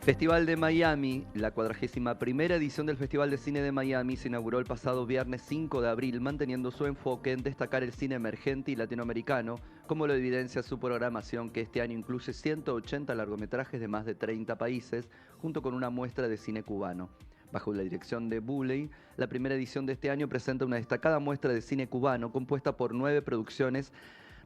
Festival de Miami, la 41ª edición del Festival de Cine de Miami se inauguró el pasado viernes 5 de abril, manteniendo su enfoque en destacar el cine emergente y latinoamericano, como lo evidencia su programación que este año incluye 180 largometrajes de más de 30 países, junto con una muestra de cine cubano. Bajo la dirección de Buley, la primera edición de este año presenta una destacada muestra de cine cubano compuesta por 9 producciones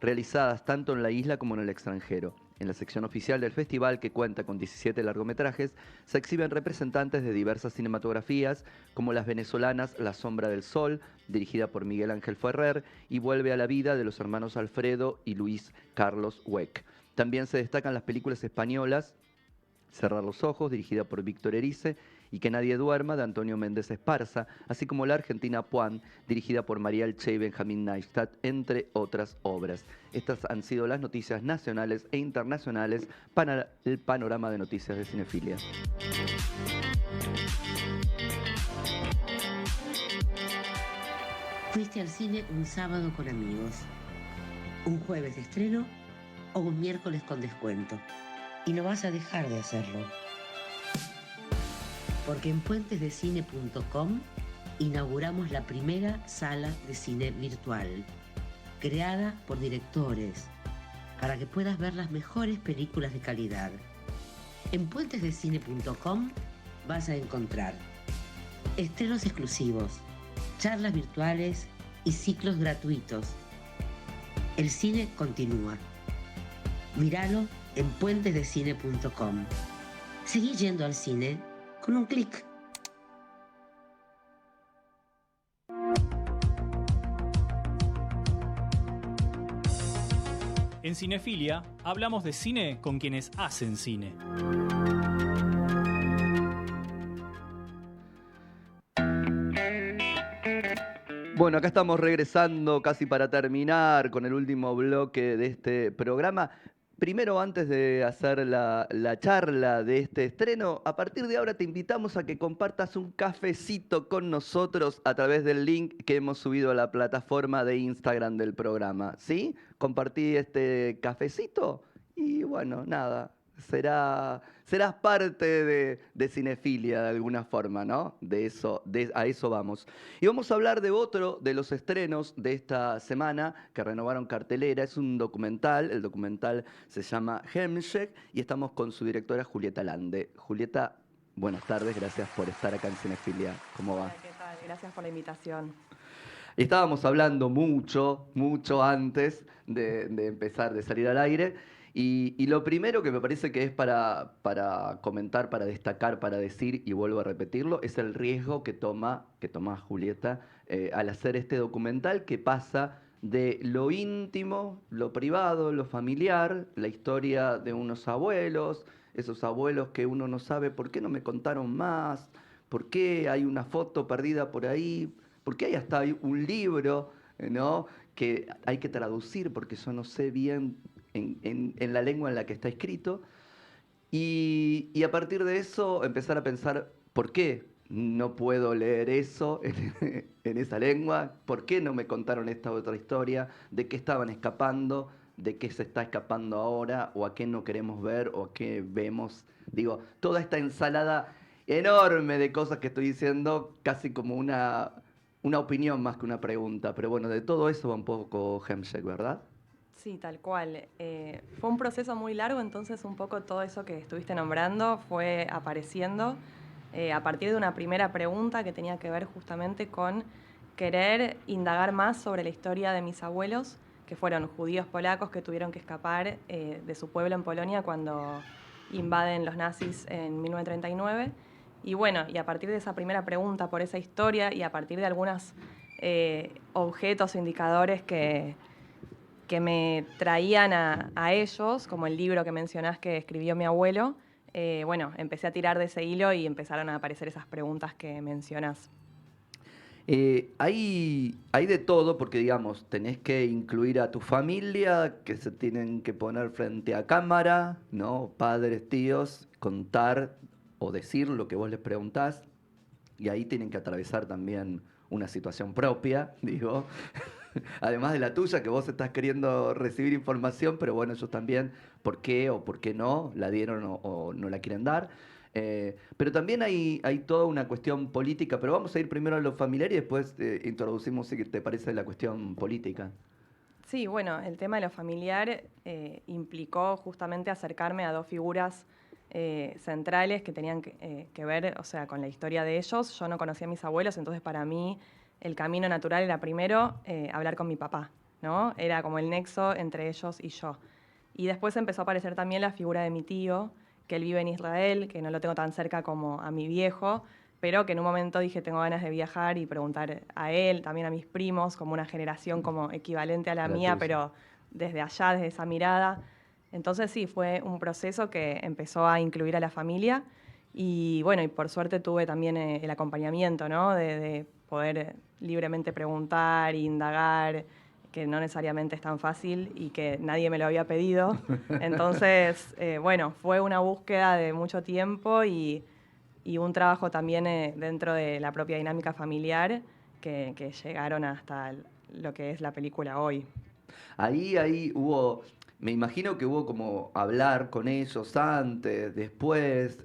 realizadas tanto en la isla como en el extranjero. En la sección oficial del festival, que cuenta con 17 largometrajes, se exhiben representantes de diversas cinematografías, como las venezolanas La Sombra del Sol, dirigida por Miguel Ángel Ferrer, y Vuelve a la vida de los hermanos Alfredo y Luis Carlos Weck. También se destacan las películas españolas Cerrar los ojos, dirigida por Víctor Erice, y Que nadie duerma, de Antonio Méndez Esparza, así como la argentina Puan, dirigida por María Elche y Benjamín Neistat, entre otras obras. Estas han sido las noticias nacionales e internacionales para el panorama de noticias de cinefilia. Fuiste al cine un sábado con amigos, un jueves de estreno o un miércoles con descuento. Y no vas a dejar de hacerlo. Porque en puentesdecine.com inauguramos la primera sala de cine virtual, creada por directores, para que puedas ver las mejores películas de calidad. En puentesdecine.com vas a encontrar estrenos exclusivos, charlas virtuales y ciclos gratuitos. El cine continúa. Míralo en puentesdecine.com. Seguí yendo al cine con un clic. En Cinefilia hablamos de cine con quienes hacen cine. Bueno, acá estamos regresando casi para terminar con el último bloque de este programa. Primero, antes de hacer la charla de este estreno, a partir de ahora te invitamos a que compartas un cafecito con nosotros a través del link que hemos subido a la plataforma de Instagram del programa. ¿Sí? Compartí este cafecito y bueno, nada, serás parte de Cinefilia de alguna forma, ¿no? A eso vamos. Y vamos a hablar de otro de los estrenos de esta semana que renovaron cartelera. Es un documental, el documental se llama Hemsek y estamos con su directora Julieta Lande. Julieta, buenas tardes, gracias por estar acá en Cinefilia. ¿Cómo va? Hola, ¿qué tal? Gracias por la invitación. Estábamos hablando mucho antes de empezar, de salir al aire. Y lo primero que me parece que es para comentar, para destacar, para decir, y vuelvo a repetirlo, es el riesgo que toma Julieta al hacer este documental que pasa de lo íntimo, lo privado, lo familiar, la historia de unos abuelos, esos abuelos que uno no sabe por qué no me contaron más, por qué hay una foto perdida por ahí, porque hay hasta un libro, ¿no? Que hay que traducir porque yo no sé bien en la lengua en la que está escrito. Y a partir de eso empezar a pensar, ¿por qué no puedo leer eso en esa lengua? ¿Por qué no me contaron esta otra historia? ¿De qué estaban escapando? ¿De qué se está escapando ahora? ¿O a qué no queremos ver? ¿O a qué vemos? Digo, toda esta ensalada enorme de cosas que estoy diciendo, casi como una opinión más que una pregunta. Pero bueno, de todo eso va un poco Hemsek, ¿verdad? Sí, tal cual. Fue un proceso muy largo, entonces un poco todo eso que estuviste nombrando fue apareciendo a partir de una primera pregunta que tenía que ver justamente con querer indagar más sobre la historia de mis abuelos, que fueron judíos polacos que tuvieron que escapar de su pueblo en Polonia cuando invaden los nazis en 1939. Y bueno, y a partir de esa primera pregunta por esa historia y a partir de algunos objetos o indicadores que me traían a ellos, como el libro que mencionás que escribió mi abuelo, bueno, empecé a tirar de ese hilo y empezaron a aparecer esas preguntas que mencionás. Hay de todo, porque digamos, tenés que incluir a tu familia, que se tienen que poner frente a cámara, ¿no? Padres, tíos, contar o decir lo que vos les preguntás, y ahí tienen que atravesar también una situación propia, digo, además de la tuya, que vos estás queriendo recibir información, pero bueno, ellos también, ¿por qué o por qué no la dieron o no la quieren dar? Pero también hay toda una cuestión política, pero vamos a ir primero a lo familiar y después introducimos, si te parece, la cuestión política. Sí, bueno, el tema de lo familiar implicó justamente acercarme a dos figuras centrales que tenían que ver, o sea, con la historia de ellos. Yo no conocía a mis abuelos, entonces para mí el camino natural era primero hablar con mi papá, ¿no? Era como el nexo entre ellos y yo. Y después empezó a aparecer también la figura de mi tío, que él vive en Israel, que no lo tengo tan cerca como a mi viejo, pero que en un momento dije tengo ganas de viajar y preguntar a él, también a mis primos, como una generación como equivalente a la La mía, tuya. pero desde allá, desde esa mirada. Entonces sí, fue un proceso que empezó a incluir a la familia y bueno, y por suerte tuve también el acompañamiento, ¿no? De poder libremente preguntar, indagar, que no necesariamente es tan fácil y que nadie me lo había pedido. Entonces, bueno, fue una búsqueda de mucho tiempo y un trabajo también dentro de la propia dinámica familiar que llegaron hasta lo que es la película hoy. Ahí hubo, me imagino que hubo como hablar con ellos antes, después,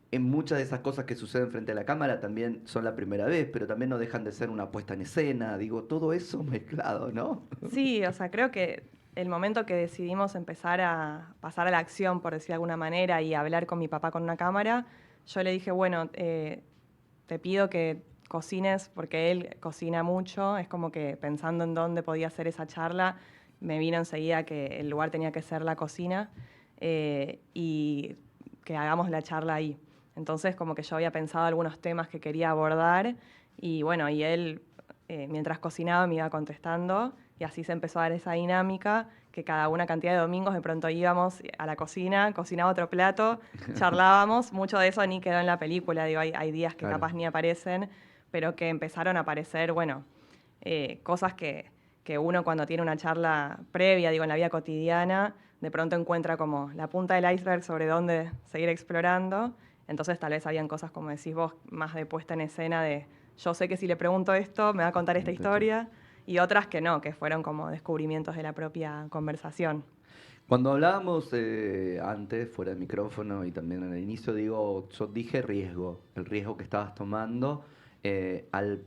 en muchas de esas cosas que suceden frente a la cámara también son la primera vez, pero también no dejan de ser una puesta en escena, digo, todo eso mezclado, ¿no? Sí, o sea, creo que el momento que decidimos empezar a pasar a la acción, por decir de alguna manera, y hablar con mi papá con una cámara, yo le dije, bueno, te pido que cocines, porque él cocina mucho, es como que pensando en dónde podía hacer esa charla, me vino enseguida que el lugar tenía que ser la cocina y que hagamos la charla ahí. Entonces, como que yo había pensado algunos temas que quería abordar y bueno, y él mientras cocinaba me iba contestando y así se empezó a dar esa dinámica que cada una cantidad de domingos de pronto íbamos a la cocina, cocinaba otro plato, charlábamos, mucho de eso ni quedó en la película, digo, hay días que Claro. capaz ni aparecen, pero que empezaron a aparecer, bueno, cosas que uno cuando tiene una charla previa, digo, en la vida cotidiana, de pronto encuentra como la punta del iceberg sobre dónde seguir explorando. Entonces tal vez habían cosas, como decís vos, más de puesta en escena de yo sé que si le pregunto esto me va a contar esta historia, y otras que no, que fueron como descubrimientos de la propia conversación. Cuando hablábamos antes, fuera del micrófono y también en el inicio, digo, yo dije riesgo, el riesgo que estabas tomando al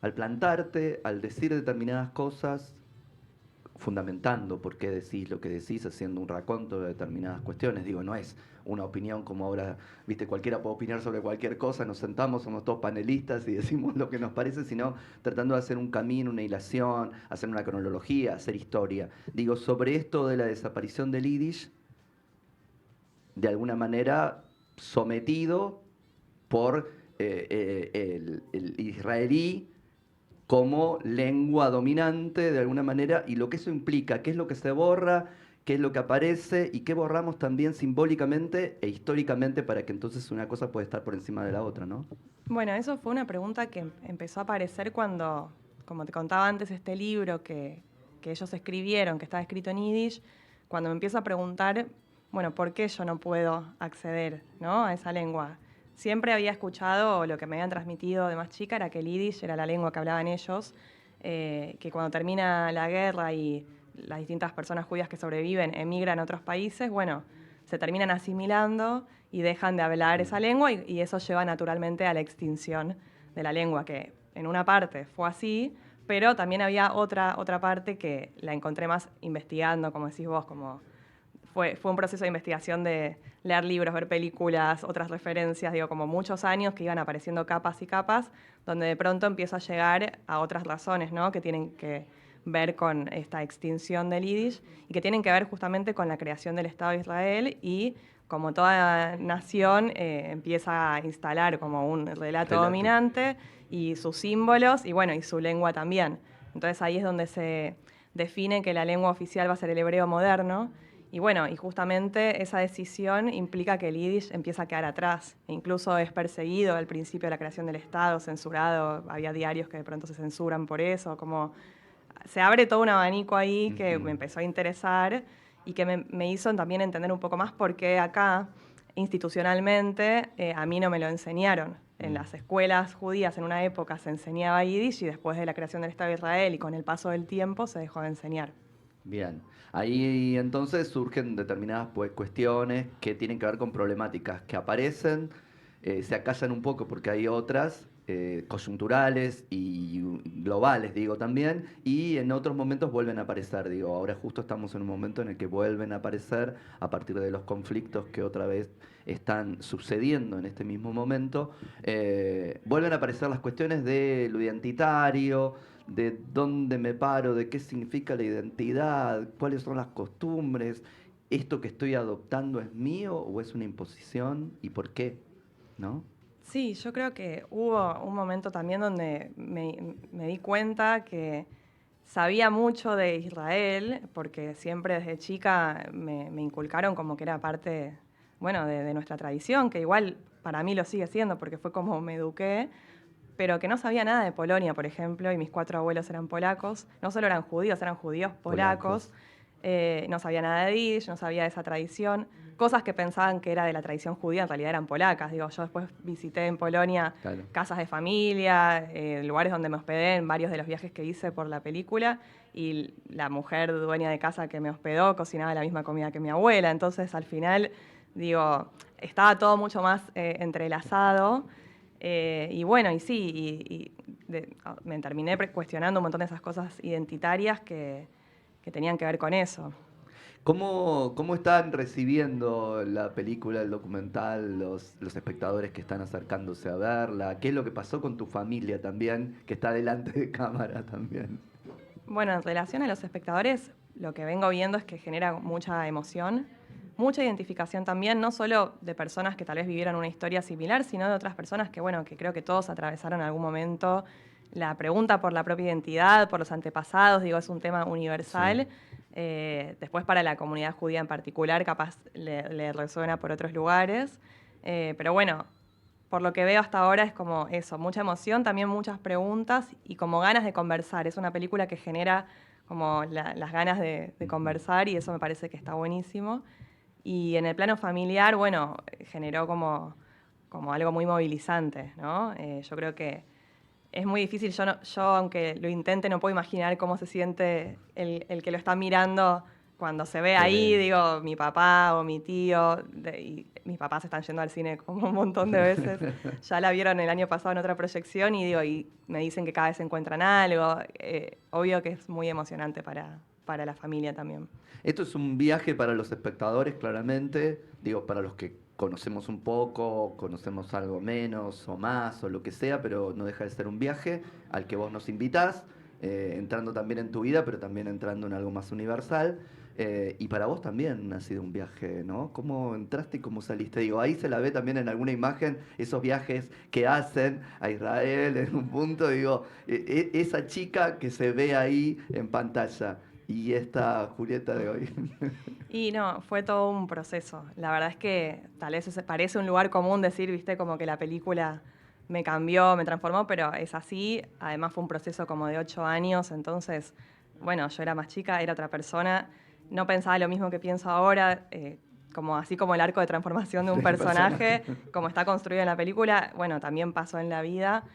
al plantarte, al decir determinadas cosas, fundamentando por qué decís lo que decís, haciendo un raconto de determinadas cuestiones. Digo, no es una opinión como ahora, viste, cualquiera puede opinar sobre cualquier cosa, nos sentamos, somos todos panelistas y decimos lo que nos parece, sino tratando de hacer un camino, una hilación, hacer una cronología, hacer historia. Digo, sobre esto de la desaparición del Yiddish, de alguna manera sometido por el israelí como lengua dominante de alguna manera y lo que eso implica, qué es lo que se borra, qué es lo que aparece y qué borramos también simbólicamente e históricamente para que entonces una cosa pueda estar por encima de la otra, ¿no? Bueno, eso fue una pregunta que empezó a aparecer cuando, como te contaba antes, este libro que ellos escribieron, que estaba escrito en Yiddish, cuando me empiezo a preguntar, bueno, ¿por qué yo no puedo acceder, ¿no?, a esa lengua? Siempre había escuchado, o lo que me habían transmitido de más chica, era que el Yiddish era la lengua que hablaban ellos, que cuando termina la guerra y las distintas personas judías que sobreviven emigran a otros países, bueno, se terminan asimilando y dejan de hablar esa lengua y eso lleva naturalmente a la extinción de la lengua, que en una parte fue así, pero también había otra parte que la encontré más investigando, como decís vos, como fue un proceso de investigación de leer libros, ver películas, otras referencias, digo, como muchos años que iban apareciendo capas y capas, donde de pronto empiezo a llegar a otras razones, ¿no?, que tienen que ver con esta extinción del Yiddish y que tienen que ver justamente con la creación del Estado de Israel y como toda nación empieza a instalar como un relato Relato. dominante y sus símbolos y bueno, y su lengua también. Entonces ahí es donde se define que la lengua oficial va a ser el hebreo moderno y bueno, y justamente esa decisión implica que el Yiddish empieza a quedar atrás. E incluso es perseguido al principio de la creación del Estado, censurado, había diarios que de pronto se censuran por eso, como se abre todo un abanico ahí que me empezó a interesar y que me hizo también entender un poco más por qué acá, institucionalmente, a mí no me lo enseñaron. En las escuelas judías en una época se enseñaba Yiddish y después de la creación del Estado de Israel y con el paso del tiempo se dejó de enseñar. Bien. Ahí entonces surgen determinadas pues, cuestiones que tienen que ver con problemáticas que aparecen, se acallan un poco porque hay otras coyunturales y globales, digo también, y en otros momentos vuelven a aparecer, digo, ahora justo estamos en un momento en el que vuelven a aparecer a partir de los conflictos que otra vez están sucediendo en este mismo momento, vuelven a aparecer las cuestiones de lo identitario, de dónde me paro, de qué significa la identidad, cuáles son las costumbres, esto que estoy adoptando es mío o es una imposición y por qué, ¿no? Sí, yo creo que hubo un momento también donde me di cuenta que sabía mucho de Israel, porque siempre desde chica me inculcaron como que era parte, bueno, de nuestra tradición, que igual para mí lo sigue siendo, porque fue como me eduqué, pero que no sabía nada de Polonia, por ejemplo, y mis 4 abuelos eran polacos. No solo eran judíos polacos. Polacos. No sabía nada de Yiddish, no sabía de esa tradición. Cosas que pensaban que era de la tradición judía, en realidad eran polacas. Digo, yo después visité en Polonia Claro. casas de familia, lugares donde me hospedé en varios de los viajes que hice por la película, y la mujer dueña de casa que me hospedó cocinaba la misma comida que mi abuela. Entonces, al final, digo, estaba todo mucho más entrelazado. Y bueno, y sí, me terminé cuestionando un montón de esas cosas identitarias que tenían que ver con eso. ¿Cómo están recibiendo la película, el documental, los espectadores que están acercándose a verla? ¿Qué es lo que pasó con tu familia también, que está delante de cámara también? Bueno, en relación a los espectadores, lo que vengo viendo es que genera mucha emoción, mucha identificación también, no solo de personas que tal vez vivieron una historia similar, sino de otras personas que, bueno, que creo que todos atravesaron en algún momento la pregunta por la propia identidad, por los antepasados, digo, es un tema Sí. universal. Después para la comunidad judía en particular, capaz le resuena por otros lugares. Pero bueno, por lo que veo hasta ahora es como eso, mucha emoción, también muchas preguntas y como ganas de conversar. Es una película que genera como las ganas de Ujú. conversar y eso me parece que está buenísimo. Y en el plano familiar, bueno, generó como algo muy movilizante, ¿no? Yo creo que es muy difícil, yo aunque lo intente no puedo imaginar cómo se siente el que lo está mirando cuando se ve Te ahí, ve. digo, mi papá o mi tío, y mis papás están yendo al cine como un montón de veces, ya la vieron el año pasado en otra proyección y digo, y me dicen que cada vez encuentran algo, obvio que es muy emocionante para la familia también. Esto es un viaje para los espectadores, claramente. Digo, para los que conocemos un poco, conocemos algo menos o más o lo que sea, pero no deja de ser un viaje al que vos nos invitás, entrando también en tu vida, pero también entrando en algo más universal. Y para vos también ha sido un viaje, ¿no? ¿Cómo entraste y cómo saliste? Digo, ahí se la ve también en alguna imagen, esos viajes que hacen a Israel en un punto, digo, esa chica que se ve ahí en pantalla. Y esta Julieta de hoy. Y no, fue todo un proceso. La verdad es que tal vez se parece un lugar común decir, viste, como que la película me cambió, me transformó, pero es así. Además fue un proceso como de 8 años, entonces, bueno, yo era más chica, era otra persona, no pensaba lo mismo que pienso ahora, como así como el arco de transformación de un Del personaje. personaje, como está construido en la película, bueno, también pasó en la vida.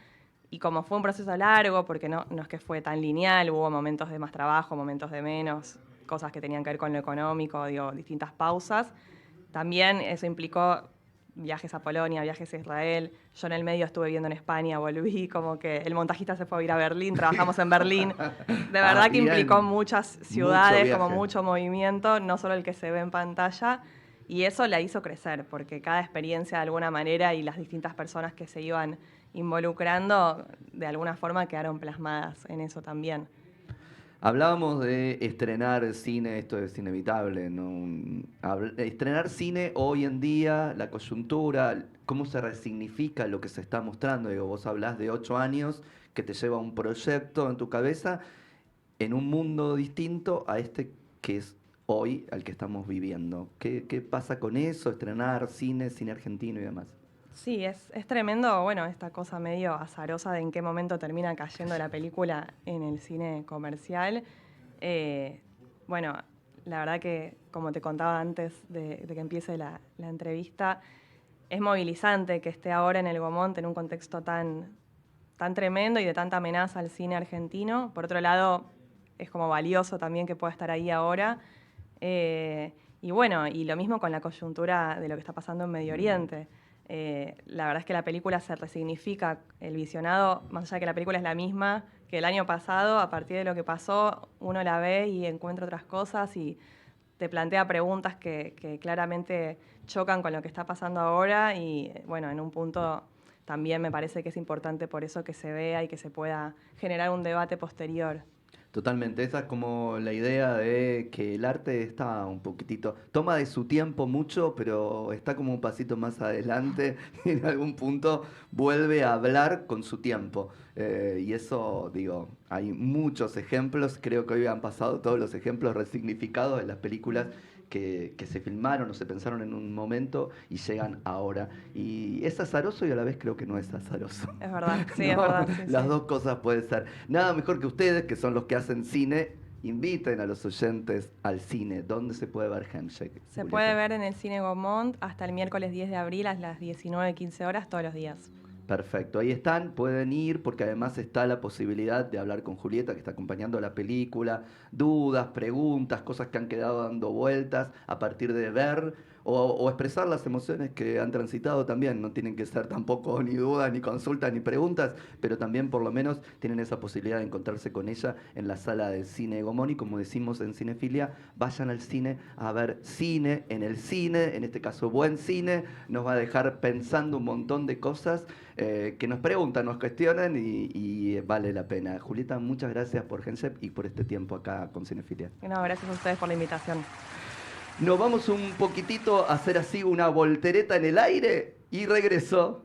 Y como fue un proceso largo, porque no es que fue tan lineal, hubo momentos de más trabajo, momentos de menos, cosas que tenían que ver con lo económico, digo, distintas pausas. También eso implicó viajes a Polonia, viajes a Israel. Yo en el medio estuve viviendo en España, volví, como que el montajista se fue a ir a Berlín, trabajamos en Berlín. De Ah, verdad que implicó bien. muchas Mucho ciudades, como viaje. mucho movimiento, no solo el que se ve en pantalla. Y eso la hizo crecer, porque cada experiencia de alguna manera y las distintas personas que se iban involucrando, de alguna forma quedaron plasmadas en eso también. Hablábamos de estrenar cine, esto es inevitable, ¿no? Estrenar cine hoy en día, la coyuntura, cómo se resignifica lo que se está mostrando. Digo, vos hablás de 8 años que te lleva un proyecto en tu cabeza en un mundo distinto a este que es hoy, al que estamos viviendo. ¿Qué pasa con eso? Estrenar cine, cine argentino y demás. Sí, es tremendo, bueno, esta cosa medio azarosa de en qué momento termina cayendo la película en el cine comercial. Eh, bueno, la verdad que, como te contaba antes de que empiece la entrevista, es movilizante que esté ahora en el Gomont en un contexto tan tremendo y de tanta amenaza al cine argentino. Por otro lado, es como valioso también que pueda estar ahí ahora. Y bueno, y lo mismo con la coyuntura de lo que está pasando en Medio Oriente. La verdad es que la película se resignifica, el visionado, más allá de que la película es la misma que el año pasado, a partir de lo que pasó, uno la ve y encuentra otras cosas y te plantea preguntas que claramente chocan con lo que está pasando ahora y bueno, en un punto también me parece que es importante por eso que se vea y que se pueda generar un debate posterior. Totalmente, esa es como la idea de que el arte está un poquitito, toma de su tiempo mucho, pero está como un pasito más adelante y en algún punto vuelve a hablar con su tiempo. Y eso, digo, hay muchos ejemplos, creo que hoy han pasado todos los ejemplos resignificados de las películas que se filmaron o se pensaron en un momento y llegan ahora. Y es azaroso y a la vez creo que no es azaroso. Es verdad, sí, ¿No? es verdad. Sí, Las sí. dos cosas pueden ser. Nada mejor que ustedes, que son los que hacen cine, inviten a los oyentes al cine. ¿Dónde se puede ver Handshake? Se puede ver en el Cine Gaumont hasta el miércoles 10 de abril a las 19:15 horas todos los días. Perfecto, ahí están, pueden ir porque además está la posibilidad de hablar con Julieta que está acompañando la película, dudas, preguntas, cosas que han quedado dando vueltas a partir de ver o expresar las emociones que han transitado también, no tienen que ser tampoco ni dudas, ni consultas, ni preguntas, pero también por lo menos tienen esa posibilidad de encontrarse con ella en la sala del cine Gomón y como decimos en Cinefilia, vayan al cine a ver cine, en este caso buen cine, nos va a dejar pensando un montón de cosas que nos preguntan, nos cuestionan y vale la pena. Julieta, muchas gracias por Gensep y por este tiempo acá con Cinefilia. No, gracias a ustedes por la invitación. Nos vamos un poquitito a hacer así una voltereta en el aire y regreso.